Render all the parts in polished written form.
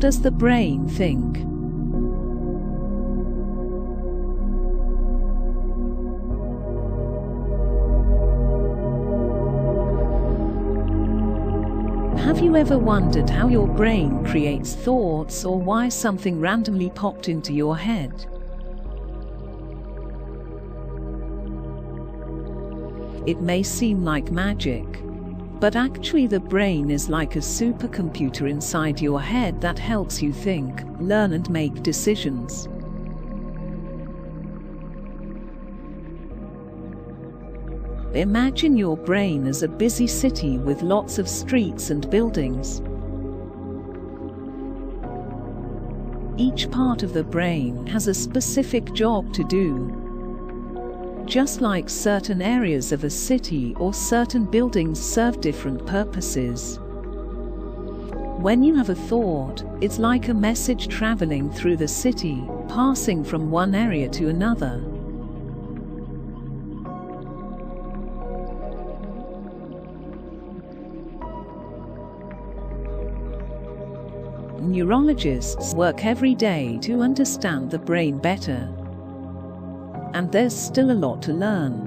does the brain think? Have you ever wondered how your brain creates thoughts, or why something randomly popped into your head? It may seem like magic, but actually the brain is like a supercomputer inside your head that helps you think, learn and make decisions. Imagine your brain as a busy city with lots of streets and buildings. Each part of the brain has a specific job to do. Just like certain areas of a city or certain buildings serve different purposes. When you have a thought, it's like a message traveling through the city, passing from one area to another. Neurologists work every day to understand the brain better. And there's still a lot to learn.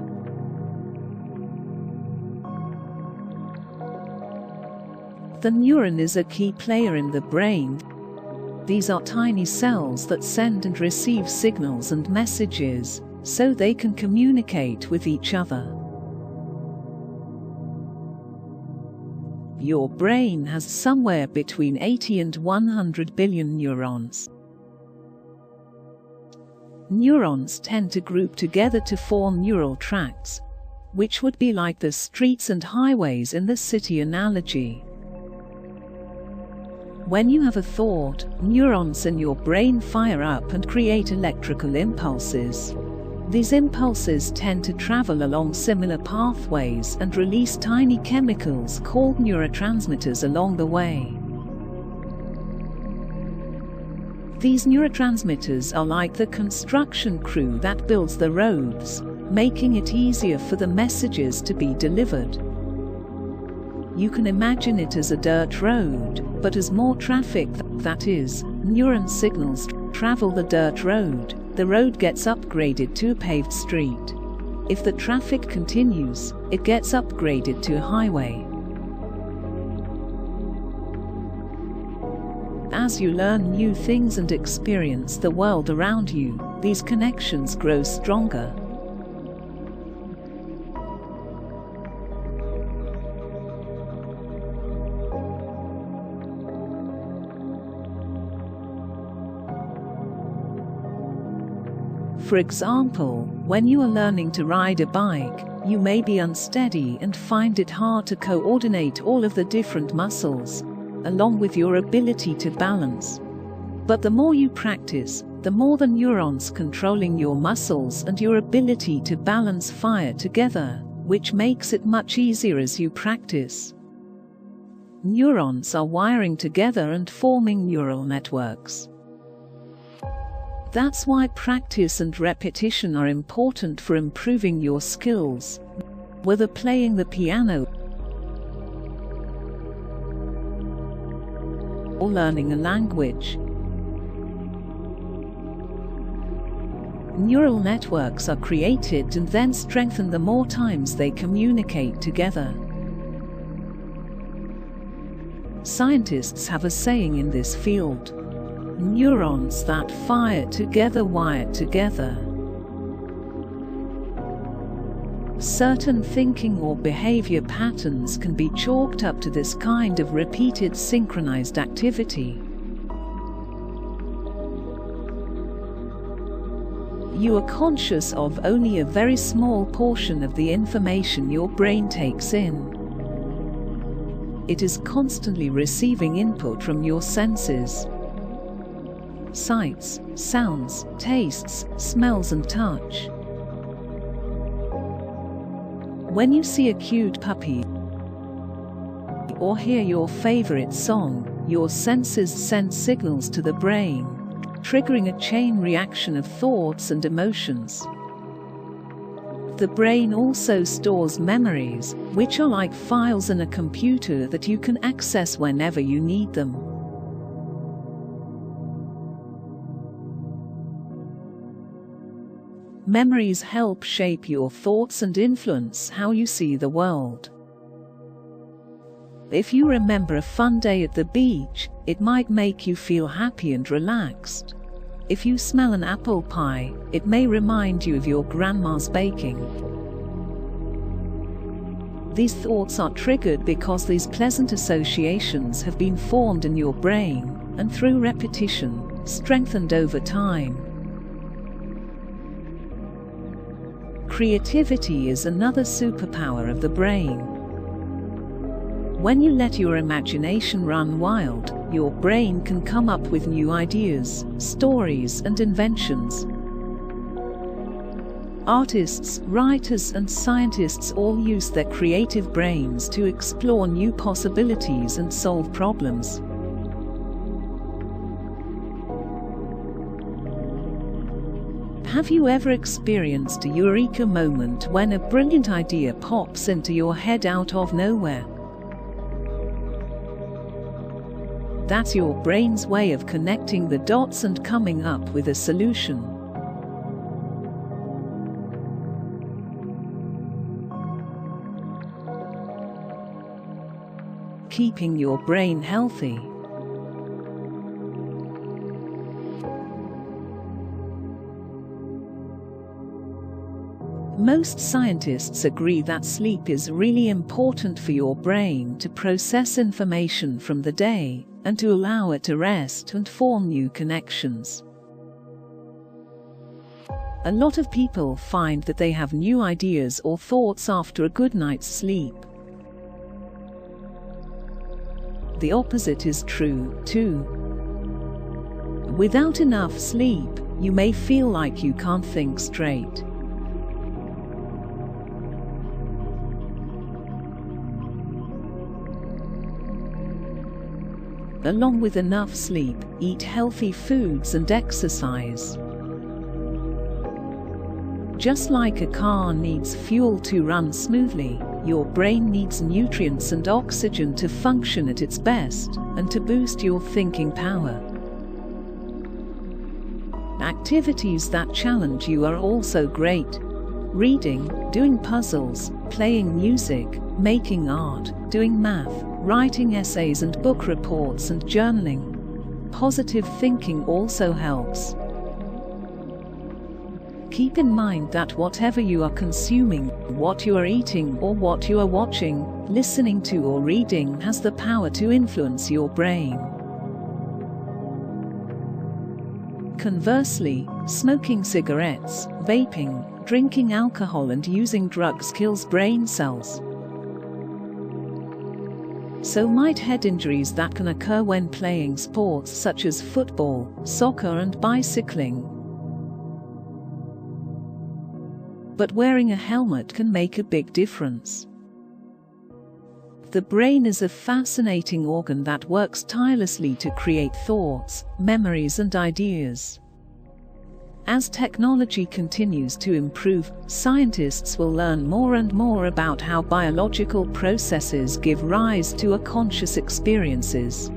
The neuron is a key player in the brain. These are tiny cells that send and receive signals and messages, so they can communicate with each other. Your brain has somewhere between 80 and 100 billion neurons. Neurons tend to group together to form neural tracts, which would be like the streets and highways in the city analogy. When you have a thought, neurons in your brain fire up and create electrical impulses. These impulses tend to travel along similar pathways and release tiny chemicals called neurotransmitters along the way. These neurotransmitters are like the construction crew that builds the roads, making it easier for the messages to be delivered. You can imagine it as a dirt road, but as more traffic, that is, neuron signals, travel the dirt road, the road gets upgraded to a paved street. If the traffic continues, it gets upgraded to a highway. As you learn new things and experience the world around you, these connections grow stronger. For example, when you are learning to ride a bike, you may be unsteady and find it hard to coordinate all of the different muscles, along with your ability to balance. But the more you practice, the more the neurons controlling your muscles and your ability to balance fire together, which makes it much easier as you practice. Neurons are wiring together and forming neural networks. That's why practice and repetition are important for improving your skills, whether playing the piano or learning a language. Neural networks are created and then strengthened the more times they communicate together. Scientists have a saying in this field: neurons that fire together wire together. Certain thinking or behavior patterns can be chalked up to this kind of repeated synchronized activity. You are conscious of only a very small portion of the information your brain takes in. It is constantly receiving input from your senses: sights, sounds, tastes, smells and touch. When you see a cute puppy or hear your favorite song, your senses send signals to the brain, triggering a chain reaction of thoughts and emotions. The brain also stores memories, which are like files in a computer that you can access whenever you need them. Memories help shape your thoughts and influence how you see the world. If you remember a fun day at the beach, it might make you feel happy and relaxed. If you smell an apple pie, it may remind you of your grandma's baking. These thoughts are triggered because these pleasant associations have been formed in your brain, and through repetition, strengthened over time. Creativity is another superpower of the brain. When you let your imagination run wild, your brain can come up with new ideas, stories, and inventions. Artists, writers, and scientists all use their creative brains to explore new possibilities and solve problems. Have you ever experienced a eureka moment when a brilliant idea pops into your head out of nowhere? That's your brain's way of connecting the dots and coming up with a solution. Keeping your brain healthy. Most scientists agree that sleep is really important for your brain to process information from the day and to allow it to rest and form new connections. A lot of people find that they have new ideas or thoughts after a good night's sleep. The opposite is true, too. Without enough sleep, you may feel like you can't think straight. Along with enough sleep, eat healthy foods and exercise. Just like a car needs fuel to run smoothly, your brain needs nutrients and oxygen to function at its best and to boost your thinking power. Activities that challenge you are also great. Reading, doing puzzles, playing music, making art, doing math, writing essays and book reports and journaling. Positive thinking also helps. Keep in mind that whatever you are consuming, what you are eating or what you are watching, listening to or reading has the power to influence your brain. Conversely, smoking cigarettes, vaping, drinking alcohol and using drugs kills brain cells. So might head injuries that can occur when playing sports such as football, soccer and bicycling. But wearing a helmet can make a big difference. The brain is a fascinating organ that works tirelessly to create thoughts, memories and ideas. As technology continues to improve, scientists will learn more and more about how biological processes give rise to our conscious experiences.